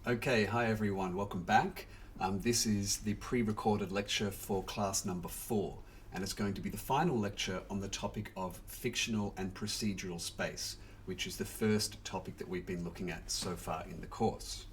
Okay, hi everyone, welcome back. This is the pre-recorded lecture for class number 4, and it's going to be the final lecture on the topic of fictional and procedural space, which is the first topic that we've been looking at so far in the course.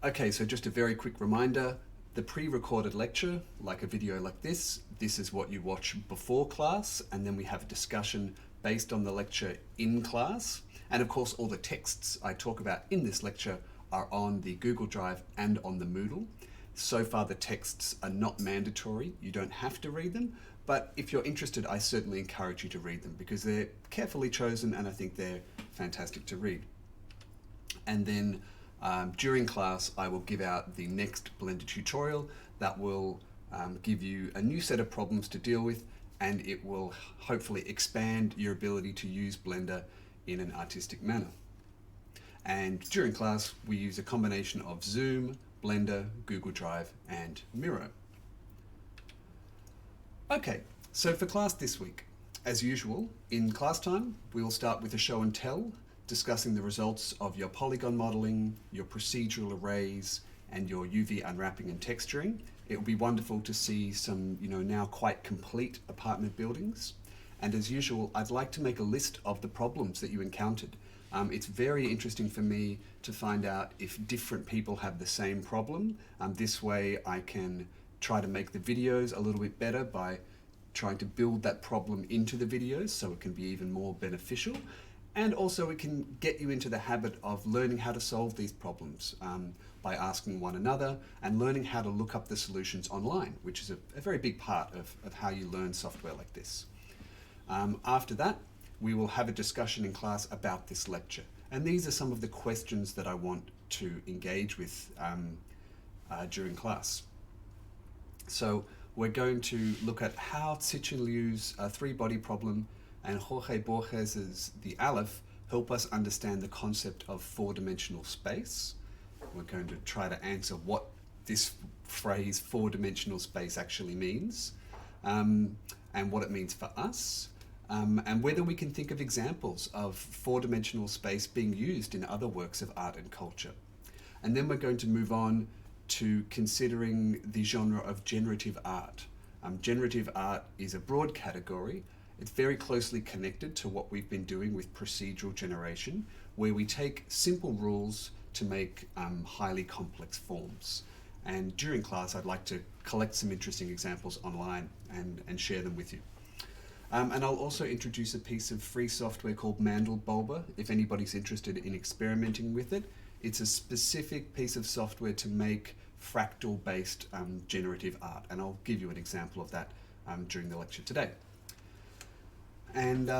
Okay, so just a very quick reminder, the pre-recorded lecture, like a video like this is what you watch before class, and then we have a discussion based on the lecture in class. And of course, all the texts I talk about in this lecture are on the Google Drive and on the Moodle. So far, the texts are not mandatory. You don't have to read them, but if you're interested, I certainly encourage you to read them because they're carefully chosen and I think they're fantastic to read. And then during class, I will give out the next Blender tutorial that will give you a new set of problems to deal with, and it will hopefully expand your ability to use Blender in an artistic manner. And during class, we use a combination of Zoom, Blender, Google Drive, and Miro. Okay, so for class this week, as usual, in class time, we'll start with a show and tell, discussing the results of your polygon modeling, your procedural arrays, and your UV unwrapping and texturing. It will be wonderful to see some, now quite complete apartment buildings. And as usual, I'd like to make a list of the problems that you encountered. It's very interesting for me to find out if different people have the same problem. This way I can try to make the videos a little bit better by trying to build that problem into the videos so it can be even more beneficial. And also it can get you into the habit of learning how to solve these problems by asking one another and learning how to look up the solutions online, which is a very big part of how you learn software like this. After that, we will have a discussion in class about this lecture. And these are some of the questions that I want to engage with during class. So we're going to look at how Tissue-Liu's three-body problem and Jorge Borges's the Aleph help us understand the concept of four-dimensional space. We're going to try to answer what this phrase four-dimensional space actually means and what it means for us. And whether we can think of examples of four-dimensional space being used in other works of art and culture. And then we're going to move on to considering the genre of generative art. Generative art is a broad category. It's very closely connected to what we've been doing with procedural generation, where we take simple rules to make highly complex forms. And during class, I'd like to collect some interesting examples online and share them with you. And I'll also introduce a piece of free software called Mandelbulber, if anybody's interested in experimenting with it. It's a specific piece of software to make fractal-based generative art, and I'll give you an example of that during the lecture today. And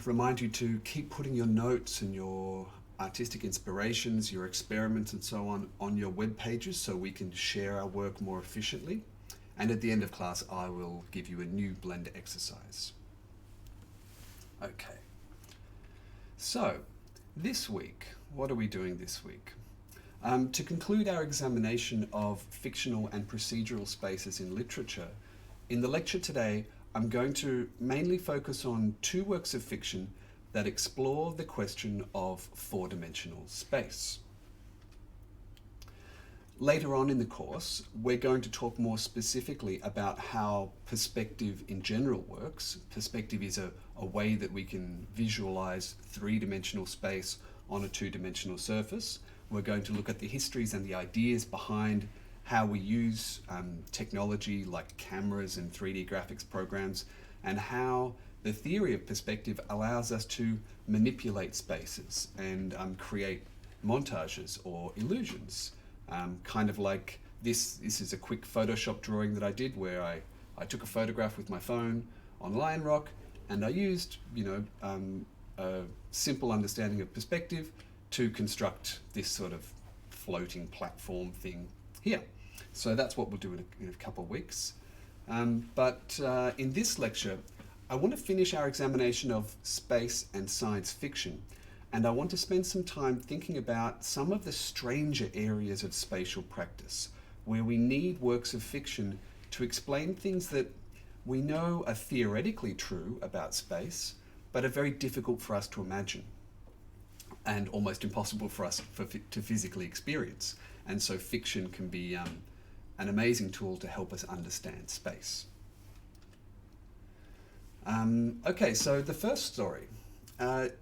remind you to keep putting your notes and your artistic inspirations, your experiments and so on your web pages so we can share our work more efficiently. And at the end of class, I will give you a new Blender exercise. Okay, so this week, what are we doing this week? To conclude our examination of fictional and procedural spaces in literature, in the lecture today, I'm going to mainly focus on two works of fiction that explore the question of four-dimensional space. Later on in the course, we're going to talk more specifically about how perspective in general works. Perspective is a way that we can visualize three-dimensional space on a two-dimensional surface. We're going to look at the histories and the ideas behind how we use technology like cameras and 3D graphics programs, and how the theory of perspective allows us to manipulate spaces and create montages or illusions. Kind of like this is a quick Photoshop drawing that I did where I took a photograph with my phone on Lion Rock, and I used a simple understanding of perspective to construct this sort of floating platform thing here. So that's what we'll do in a couple of weeks. But in this lecture, I want to finish our examination of space and science fiction. And I want to spend some time thinking about some of the stranger areas of spatial practice, where we need works of fiction to explain things that we know are theoretically true about space, but are very difficult for us to imagine. and almost impossible for us to physically experience. And so fiction can be an amazing tool to help us understand space. Okay, so the first story.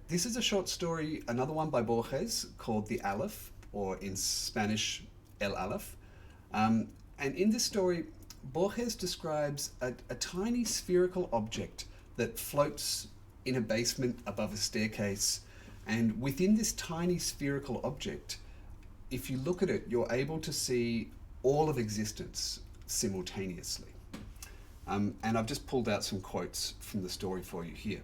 This is a short story, another one by Borges, called The Aleph, or in Spanish, El Aleph. And in this story, Borges describes a tiny spherical object that floats in a basement above a staircase. And within this tiny spherical object, if you look at it, you're able to see all of existence simultaneously. And I've just pulled out some quotes from the story for you here.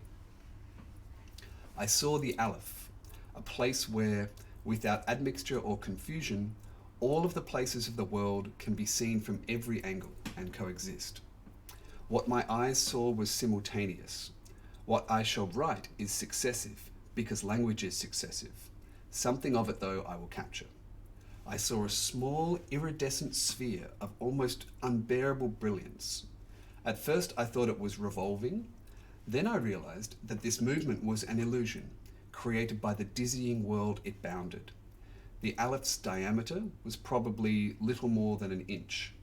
I saw the Aleph, a place where, without admixture or confusion, all of the places of the world can be seen from every angle and coexist. What my eyes saw was simultaneous. What I shall write is successive, because language is successive. Something of it, though, I will capture. I saw a small iridescent sphere of almost unbearable brilliance. At first I thought it was revolving. Then I realized that this movement was an illusion, created by the dizzying world it bounded. The Aleph's diameter was probably little more than an inch,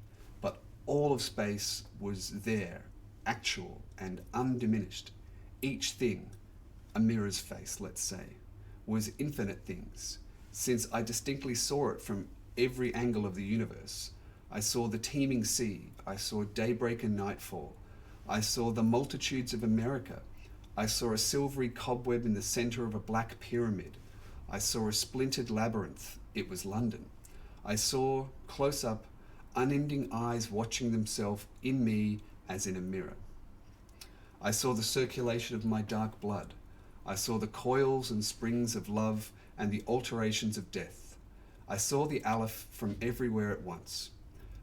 but all of space was there, actual and undiminished. Each thing, a mirror's face, let's say, was infinite things, since I distinctly saw it from every angle of the universe. I saw the teeming sea, I saw daybreak and nightfall, I saw the multitudes of America, I saw a silvery cobweb in the center of a black pyramid, I saw a splintered labyrinth, it was London. I saw, close up, unending eyes watching themselves in me as in a mirror. I saw the circulation of my dark blood, I saw the coils and springs of love and the alterations of death. I saw the Aleph from everywhere at once,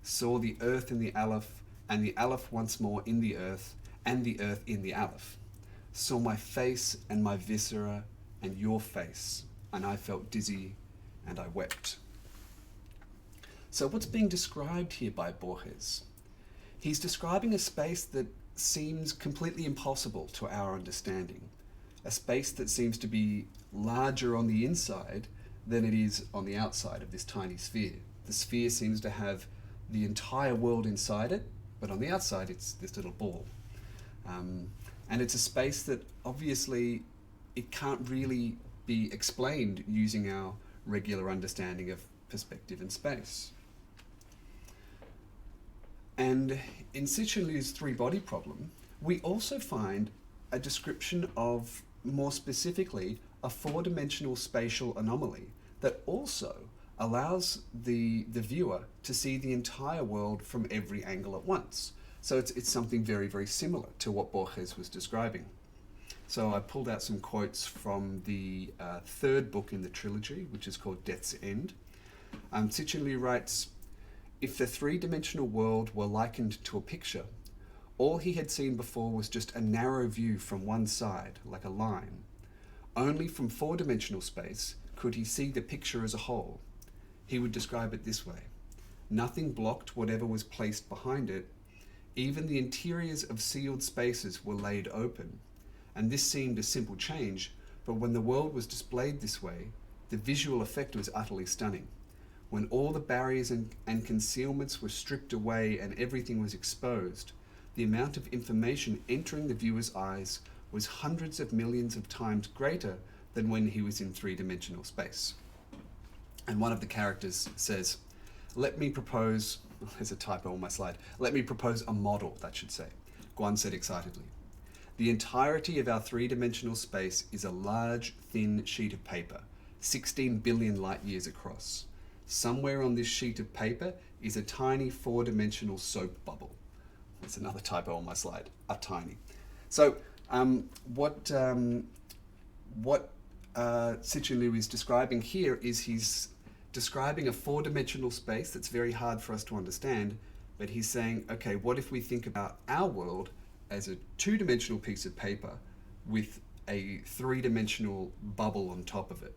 saw the earth in the Aleph, and the Aleph once more in the earth, and the earth in the Aleph. Saw my face and my viscera and your face, and I felt dizzy and I wept. So what's being described here by Borges? He's describing a space that seems completely impossible to our understanding, a space that seems to be larger on the inside than it is on the outside of this tiny sphere. The sphere seems to have the entire world inside it, but on the outside it's this little ball. And it's a space that obviously it can't really be explained using our regular understanding of perspective and space. And in Fictional's three-body problem, we also find a description of, more specifically, a four-dimensional spatial anomaly that also allows the viewer to see the entire world from every angle at once. So it's something very, very similar to what Borges was describing. So I pulled out some quotes from the third book in the trilogy, which is called Death's End. Fictional writes, if the three-dimensional world were likened to a picture, all he had seen before was just a narrow view from one side, like a line. Only from four-dimensional space could he see the picture as a whole. He would describe it this way. Nothing blocked whatever was placed behind it. Even the interiors of sealed spaces were laid open. And this seemed a simple change, but when the world was displayed this way, the visual effect was utterly stunning. When all the barriers and concealments were stripped away and everything was exposed, the amount of information entering the viewer's eyes was hundreds of millions of times greater than when he was in three-dimensional space. And one of the characters says, let me propose, there's a typo on my slide, let me propose a model, that should say. Guan said excitedly. The entirety of our three-dimensional space is a large, thin sheet of paper, 16 billion light years across. Somewhere on this sheet of paper is a tiny four-dimensional soap bubble. That's another typo on my slide, a tiny. So what Fictional is describing here is he's describing a four-dimensional space that's very hard for us to understand, but he's saying, okay, what if we think about our world as a two-dimensional piece of paper with a three-dimensional bubble on top of it?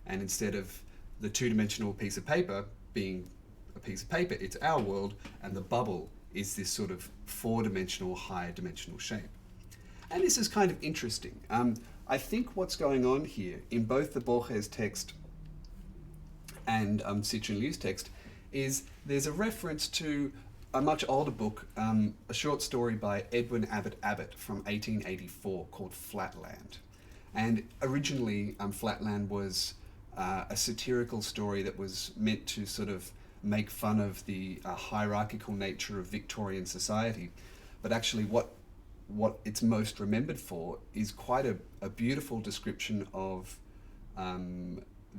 And instead of the two-dimensional piece of paper being a piece of paper, it's our world, and the bubble is this sort of four-dimensional, higher dimensional shape. And this is kind of interesting. I think what's going on here in both the Borges text and Fictional's text is there's a reference to a much older book, a short story by Edwin Abbott from 1884 called Flatland. And originally, Flatland was a satirical story that was meant to sort of make fun of the hierarchical nature of Victorian society. But actually what it's most remembered for is quite a beautiful description of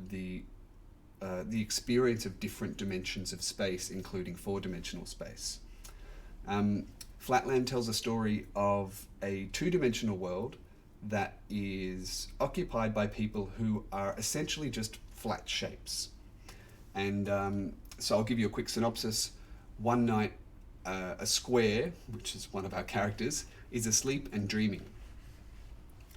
the experience of different dimensions of space, including four-dimensional space. Flatland tells a story of a two-dimensional world that is occupied by people who are essentially just flat shapes. And so I'll give you a quick synopsis. One night, a square, which is one of our characters, is asleep and dreaming.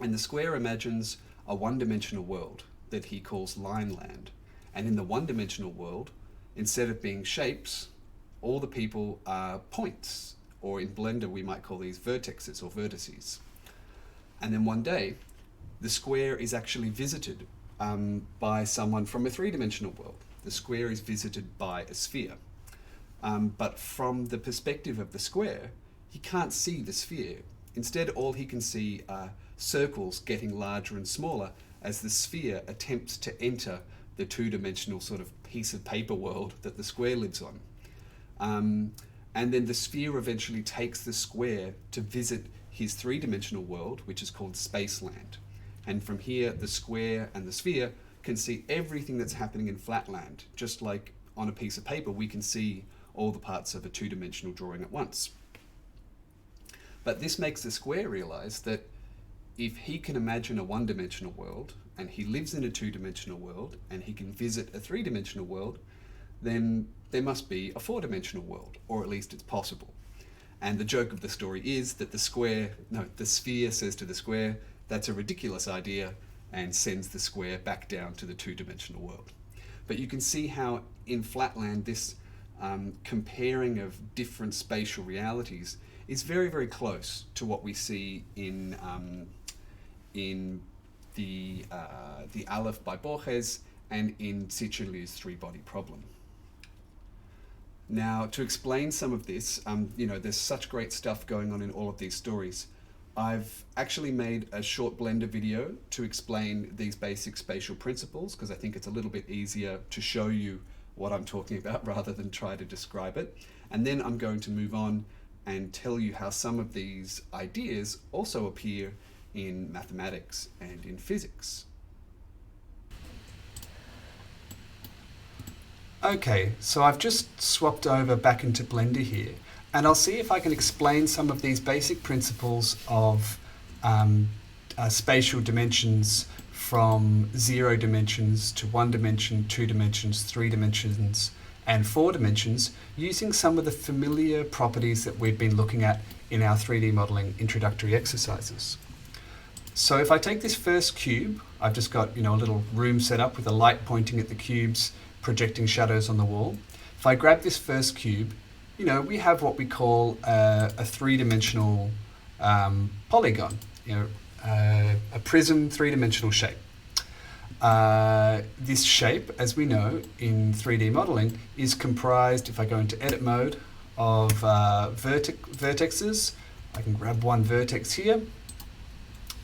And the square imagines a one-dimensional world that he calls Lineland. And in the one-dimensional world, instead of being shapes, all the people are points, or in Blender we might call these vertexes or vertices. And then one day, the square is actually visited by someone from a three-dimensional world. The square is visited by a sphere. But from the perspective of the square, he can't see the sphere. Instead, all he can see are circles getting larger and smaller as the sphere attempts to enter the two-dimensional sort of piece of paper world that the square lives on. And then the sphere eventually takes the square to visit his three-dimensional world, which is called Spaceland. And from here, the square and the sphere can see everything that's happening in Flatland, just like on a piece of paper, we can see all the parts of a two-dimensional drawing at once. But this makes the square realize that if he can imagine a one-dimensional world, and he lives in a two-dimensional world, and he can visit a three-dimensional world, then there must be a four-dimensional world, or at least it's possible. And the joke of the story is that the sphere says to the square, that's a ridiculous idea, and sends the square back down to the two-dimensional world. But you can see how in Flatland this comparing of different spatial realities is very, very close to what we see in the Aleph by Borges and in Fictional's three-body problem. Now, to explain some of this, there's such great stuff going on in all of these stories. I've actually made a short Blender video to explain these basic spatial principles because I think it's a little bit easier to show you what I'm talking about rather than try to describe it. And then I'm going to move on and tell you how some of these ideas also appear in mathematics and in physics. Okay, so I've just swapped over back into Blender here, and I'll see if I can explain some of these basic principles of spatial dimensions from 0 dimensions to 1 dimension, 2 dimensions, 3 dimensions, and 4 dimensions using some of the familiar properties that we've been looking at in our 3D modeling introductory exercises. So if I take this first cube, I've just got a little room set up with a light pointing at the cubes, projecting shadows on the wall. If I grab this first cube, we have what we call a three-dimensional polygon, a prism three-dimensional shape. This shape, as we know in 3D modeling, is comprised, if I go into edit mode, of vertexes. I can grab one vertex here.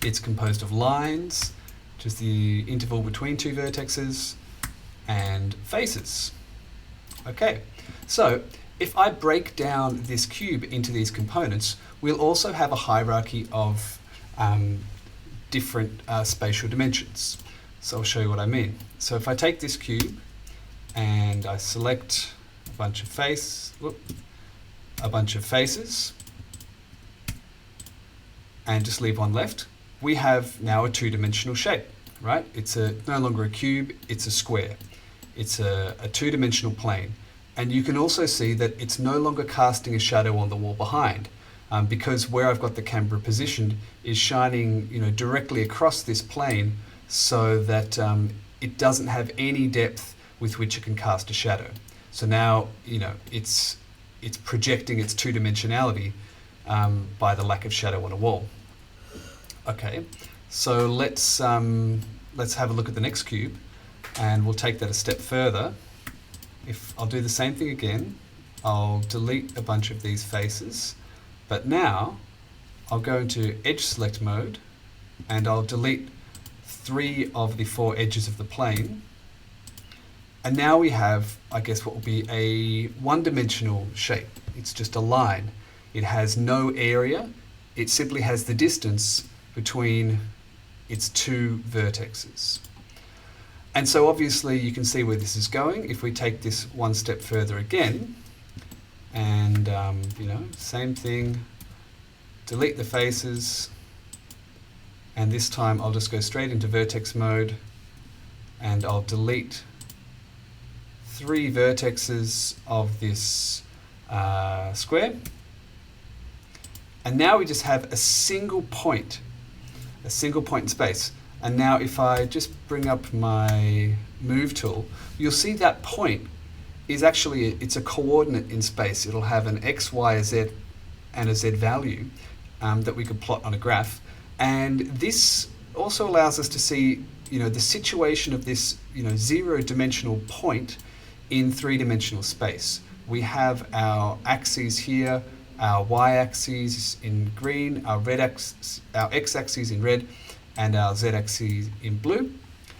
It's composed of lines, which is the interval between two vertexes, and faces. Okay, so if I break down this cube into these components, we'll also have a hierarchy of different spatial dimensions. So I'll show you what I mean. So if I take this cube and I select a bunch of faces, and just leave one left, we have now a two-dimensional shape, right? It's no longer a cube, it's a square. It's a two-dimensional plane. And you can also see that it's no longer casting a shadow on the wall behind, because where I've got the camera positioned is shining directly across this plane so that it doesn't have any depth with which it can cast a shadow. So now it's projecting its two-dimensionality by the lack of shadow on a wall. Okay, So let's have a look at the next cube, and we'll take that a step further. I'll do the same thing again, I'll delete a bunch of these faces, but now I'll go into edge select mode, and I'll delete 3 of the 4 edges of the plane. And now we have, I guess, what will be a one-dimensional shape. It's just a line. It has no area. It simply has the distance between its 2 vertexes. And so obviously you can see where this is going. If we take this one step further again, and same thing, delete the faces, and this time I'll just go straight into vertex mode, and I'll delete 3 vertexes of this square. And now we just have a single point in space. And now if I just bring up my move tool, you'll see that point is actually, it's a coordinate in space. It'll have an X, Y, a Z, and a Z value that we could plot on a graph. And this also allows us to see, the situation of this, 0-dimensional point in 3-dimensional space. We have our axes here, our y-axis in green, our x-axis in red, and our z-axis in blue.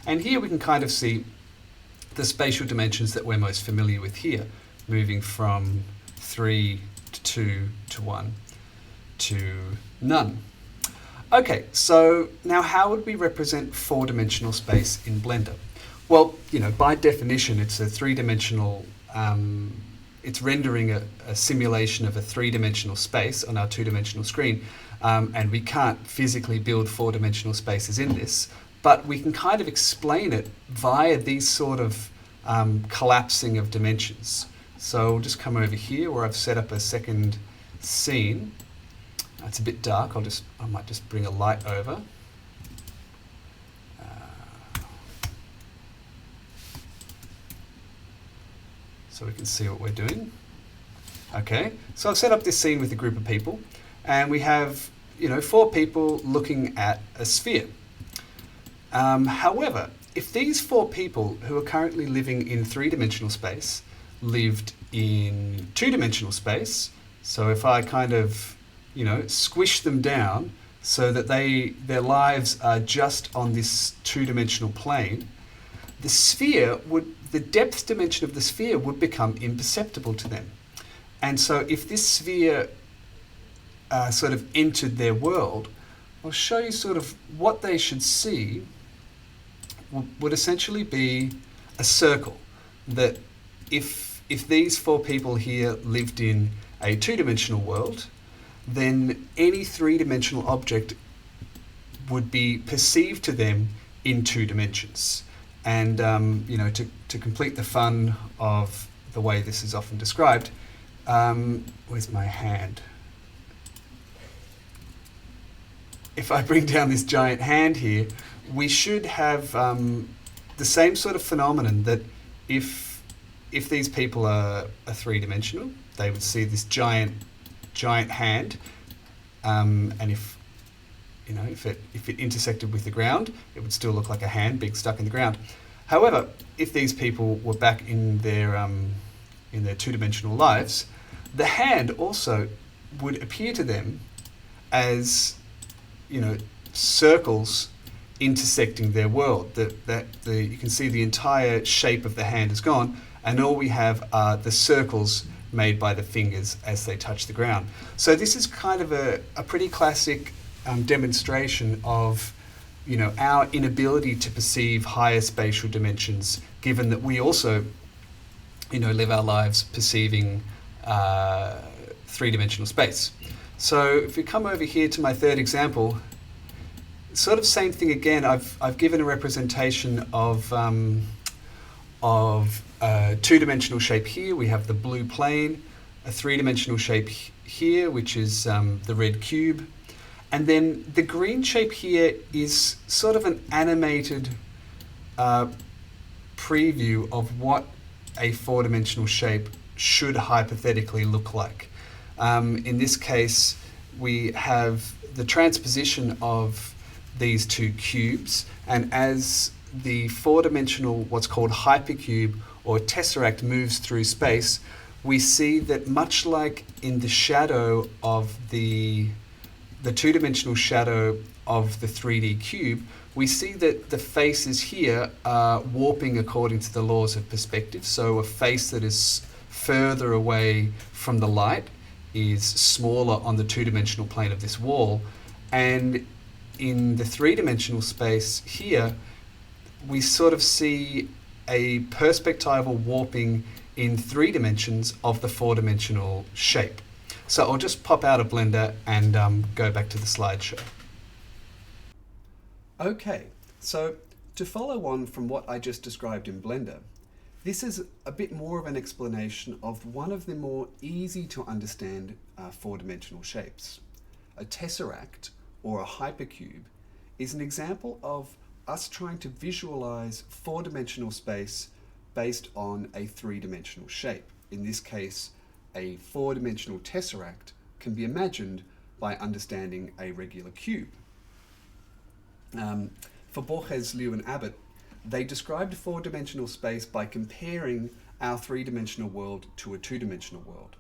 And here we can kind of see the spatial dimensions that we're most familiar with here, moving from 3 to 2 to 1 to none. Okay, so now how would we represent 4-dimensional space in Blender? Well, by definition, it's a 3-dimensional, it's rendering a simulation of a 3-dimensional space on our 2-dimensional screen. And we can't physically build 4-dimensional spaces in this, but we can kind of explain it via these sort of collapsing of dimensions. So we'll just come over here where I've set up a second scene. It's a bit dark, I might just bring a light over. So we can see what we're doing. Okay, so I've set up this scene with a group of people, and we have 4 people looking at a sphere. However, if these 4 people who are currently living in 3-dimensional space lived in 2-dimensional space, so if I kind of, squish them down so that their lives are just on this 2-dimensional plane, the depth dimension of the sphere would become imperceptible to them. And so if this sphere sort of entered their world, I'll show you sort of what they should see would essentially be a circle. That if these 4 people here lived in a 2-dimensional world, then any 3-dimensional object would be perceived to them in 2 dimensions. And to complete the fun of the way this is often described, where's my hand? If I bring down this giant hand here, we should have the same sort of phenomenon that if these people are 3-dimensional, they would see this giant hand, and if it intersected with the ground, it would still look like a hand, big, stuck in the ground. However, if these people were back in their 2-dimensional lives, the hand also would appear to them as circles intersecting their world. You can see the entire shape of the hand is gone, and all we have are the circles made by the fingers as they touch the ground. So this is kind of a pretty classic demonstration of our inability to perceive higher spatial dimensions, given that we also live our lives perceiving 3-dimensional space. So if we come over here to my third example, sort of same thing again. I've given a representation of a 2-dimensional shape here. We have the blue plane, a 3-dimensional shape here, which is the red cube. And then the green shape here is sort of an animated preview of what a 4-dimensional shape should hypothetically look like. In this case, we have the transposition of these two cubes, and as the four-dimensional, what's called hypercube or tesseract, moves through space, we see that much like in the shadow of the two-dimensional shadow of the 3D cube, we see that the faces here are warping according to the laws of perspective. So a face that is further away from the light is smaller on the two-dimensional plane of this wall. And in the three-dimensional space here, we sort of see a perspectival warping in 3 dimensions of the 4-dimensional shape. So I'll just pop out of Blender and go back to the slideshow. Okay, so to follow on from what I just described in Blender, this is a bit more of an explanation of one of the more easy to understand 4-dimensional shapes. A tesseract, or a hypercube, is an example of us trying to visualize 4-dimensional space based on a 3-dimensional shape. In this case, a 4-dimensional tesseract can be imagined by understanding a regular cube. For Borges, Liu, and Abbott, they described 4-dimensional space by comparing our 3-dimensional world to a 2-dimensional world.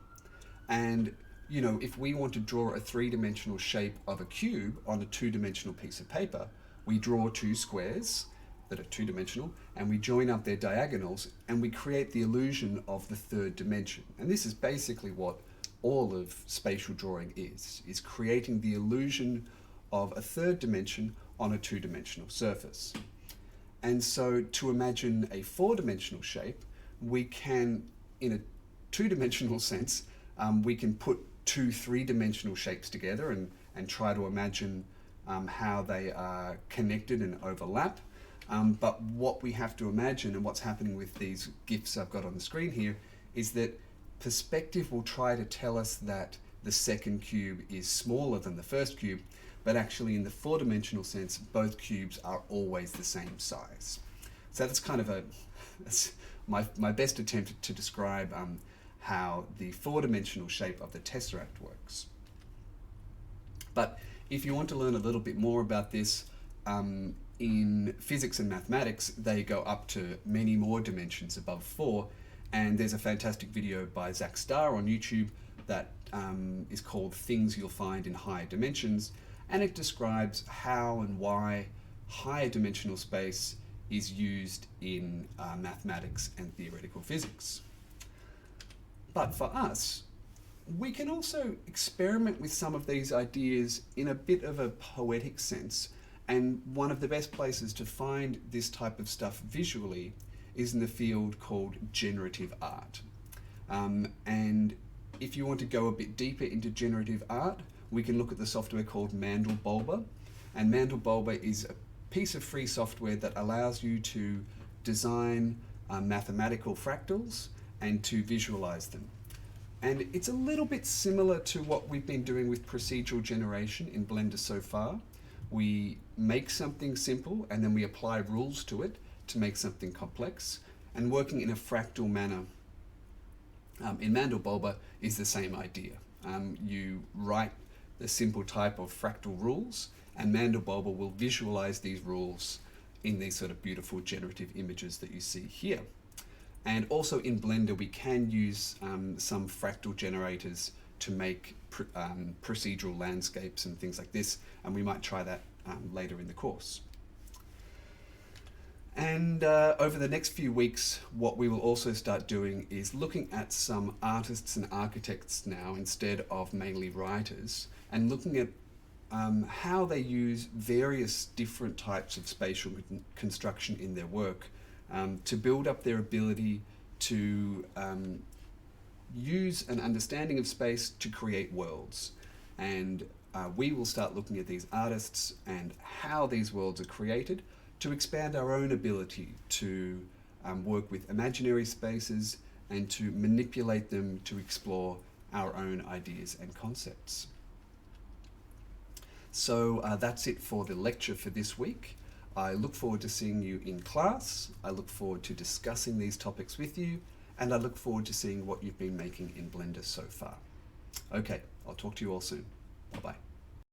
And you know, if we want to draw a 3-dimensional shape of a cube on a 2-dimensional piece of paper, we draw 2 squares that are 2-dimensional, and we join up their diagonals, and we create the illusion of the 3rd dimension. And this is basically what all of spatial drawing is creating the illusion of a 3rd dimension on a 2-dimensional surface. And so to imagine a 4-dimensional shape, we can, in a 2-dimensional sense, we can put 2 3-dimensional shapes together and try to imagine how they are connected and overlap. But what we have to imagine, and what's happening with these GIFs I've got on the screen here, is that perspective will try to tell us that the second cube is smaller than the first cube, but actually in the 4-dimensional sense, both cubes are always the same size. So that's kind of that's my best attempt to describe how the 4-dimensional shape of the tesseract works. But if you want to learn a little bit more about this, in physics and mathematics, they go up to many more dimensions above 4, and there's a fantastic video by Zach Starr on YouTube that is called Things You'll Find in Higher Dimensions, and it describes how and why higher dimensional space is used in mathematics and theoretical physics. But for us, we can also experiment with some of these ideas in a bit of a poetic sense, and one of the best places to find this type of stuff visually is in the field called generative art. And if you want to go a bit deeper into generative art, we can look at the software called Mandelbulber. And Mandelbulber is a piece of free software that allows you to design mathematical fractals and to visualize them. And it's a little bit similar to what we've been doing with procedural generation in Blender so far. We make something simple and then we apply rules to it to make something complex. And working in a fractal manner in Mandelbulber is the same idea. You write the simple type of fractal rules, and Mandelbulber will visualize these rules in these sort of beautiful generative images that you see here. And also in Blender, we can use some fractal generators to make procedural landscapes and things like this, and we might try that later in the course. And over the next few weeks, what we will also start doing is looking at some artists and architects now instead of mainly writers, and looking at how they use various different types of spatial construction in their work to build up their ability to use an understanding of space to create worlds. And we will start looking at these artists and how these worlds are created to expand our own ability to work with imaginary spaces and to manipulate them to explore our own ideas and concepts. So that's it for the lecture for this week. I look forward to seeing you in class. I look forward to discussing these topics with you, and I look forward to seeing what you've been making in Blender so far. Okay, I'll talk to you all soon. Bye-bye.